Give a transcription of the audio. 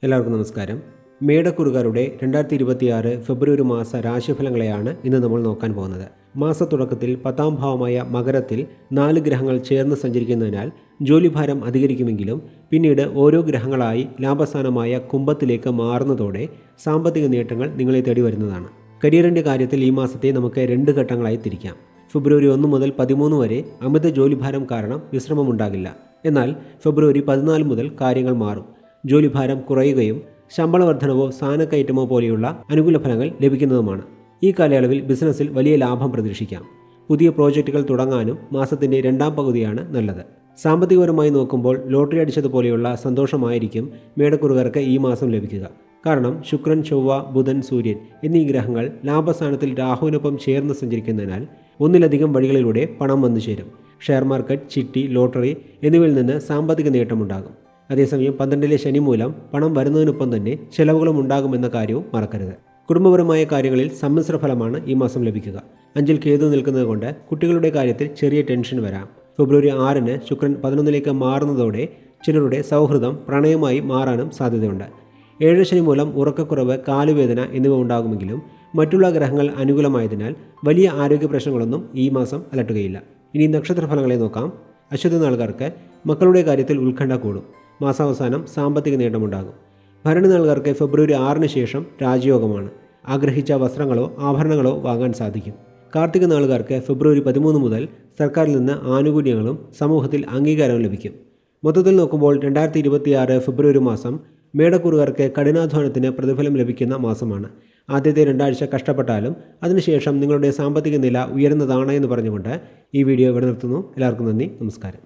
എല്ലാവർക്കും നമസ്കാരം. മേടക്കുറുകാരുടെ 2026 ഫെബ്രുവരി മാസ രാശിഫലങ്ങളെയാണ് ഇന്ന് നമ്മൾ നോക്കാൻ പോകുന്നത്. മാസത്തുടക്കത്തിൽ 10ാം ഭാവമായ മകരത്തിൽ 4 ഗ്രഹങ്ങൾ ചേർന്ന് സഞ്ചരിക്കുന്നതിനാൽ ജോലിഭാരം അധികരിക്കുമെങ്കിലും പിന്നീട് ഓരോ ഗ്രഹങ്ങളായി ലാഭസ്ഥാനമായ കുംഭത്തിലേക്ക് മാറുന്നതോടെ സാമ്പത്തിക നേട്ടങ്ങൾ നിങ്ങളെ തേടി വരുന്നതാണ്. കരിയറിൻ്റെ കാര്യത്തിൽ ഈ മാസത്തെ നമുക്ക് 2 ഘട്ടങ്ങളായി തിരിക്കാം. ഫെബ്രുവരി 1 മുതൽ 13 വരെ അമിത ജോലിഭാരം കാരണം വിശ്രമമുണ്ടാകില്ല. എന്നാൽ ഫെബ്രുവരി 14 മുതൽ കാര്യങ്ങൾ മാറും. ജോലിഭാരം കുറയുകയും ശമ്പള വർധനവോ സ്ഥാനക്കയറ്റമോ പോലെയുള്ള അനുകൂല ഫലങ്ങൾ ലഭിക്കുന്നതുമാണ്. ഈ കാലയളവിൽ ബിസിനസ്സിൽ വലിയ ലാഭം പ്രതീക്ഷിക്കാം. പുതിയ പ്രോജക്റ്റുകൾ തുടങ്ങാനും മാസത്തിൻ്റെ 2ാം പകുതിയാണ് നല്ലത്. സാമ്പത്തികപരമായി നോക്കുമ്പോൾ ലോട്ടറി അടിച്ചതുപോലെയുള്ള സന്തോഷമായിരിക്കും മേടക്കുറുകാർക്ക് ഈ മാസം ലഭിക്കുക. കാരണം ശുക്രൻ, ചൊവ്വ, ബുധൻ, സൂര്യൻ എന്നീ ഗ്രഹങ്ങൾ ലാഭസ്ഥാനത്തിൽ രാഹുവിനൊപ്പം ചേർന്ന് സഞ്ചരിക്കുന്നതിനാൽ ഒന്നിലധികം വഴികളിലൂടെ പണം വന്നു ചേരും. ഷെയർ മാർക്കറ്റ്, ചിട്ടി, ലോട്ടറി എന്നിവയിൽ നിന്ന് സാമ്പത്തിക നേട്ടമുണ്ടാകും. അതേസമയം 12ലെ ശനി മൂലം പണം വരുന്നതിനൊപ്പം തന്നെ ചെലവുകളും ഉണ്ടാകുമെന്ന കാര്യവും മറക്കരുത്. കുടുംബപരമായ കാര്യങ്ങളിൽ സമ്മിശ്ര ഫലമാണ് ഈ മാസം ലഭിക്കുക. 5ൽ കേതു നിൽക്കുന്നത് കൊണ്ട് കുട്ടികളുടെ കാര്യത്തിൽ ചെറിയ ടെൻഷൻ വരാം. ഫെബ്രുവരി 6 ശുക്രൻ 11ലേക്ക് മാറുന്നതോടെ ചിലരുടെ സൗഹൃദം പ്രണയമായി മാറാനും സാധ്യതയുണ്ട്. 7 ശനി മൂലം ഉറക്കക്കുറവ്, കാലുവേദന എന്നിവ ഉണ്ടാകുമെങ്കിലും മറ്റുള്ള ഗ്രഹങ്ങൾ അനുകൂലമായതിനാൽ വലിയ ആരോഗ്യ പ്രശ്നങ്ങളൊന്നും ഈ മാസം അലട്ടുകയില്ല. ഇനി നക്ഷത്രഫലങ്ങളെ നോക്കാം. അശ്വതി നാളുകാർക്ക് മക്കളുടെ കാര്യത്തിൽ ഉത്കണ്ഠ കൂടും. മാസാവസാനം സാമ്പത്തിക നേട്ടമുണ്ടാകും. ഭരണി നാളുകാർക്ക് ഫെബ്രുവരി 6 ശേഷം രാജയോഗമാണ്. ആഗ്രഹിച്ച വസ്ത്രങ്ങളോ ആഭരണങ്ങളോ വാങ്ങാൻ സാധിക്കും. കാർത്തിക നാളുകാർക്ക് ഫെബ്രുവരി 13 മുതൽ സർക്കാരിൽ നിന്ന് ആനുകൂല്യങ്ങളും സമൂഹത്തിൽ അംഗീകാരവും ലഭിക്കും. മൊത്തത്തിൽ നോക്കുമ്പോൾ 2026 ഫെബ്രുവരി മാസം മേടക്കുറുകാർക്ക് കഠിനാധ്വാനത്തിന് പ്രതിഫലം ലഭിക്കുന്ന മാസമാണ്. ആദ്യത്തെ 2 ആഴ്ച കഷ്ടപ്പെട്ടാലും അതിനുശേഷം നിങ്ങളുടെ സാമ്പത്തിക നില ഉയരുന്നതാണ് എന്ന് പറഞ്ഞുകൊണ്ട് ഈ വീഡിയോ ഇവിടെ നിർത്തുന്നു. എല്ലാവർക്കും നന്ദി, നമസ്കാരം.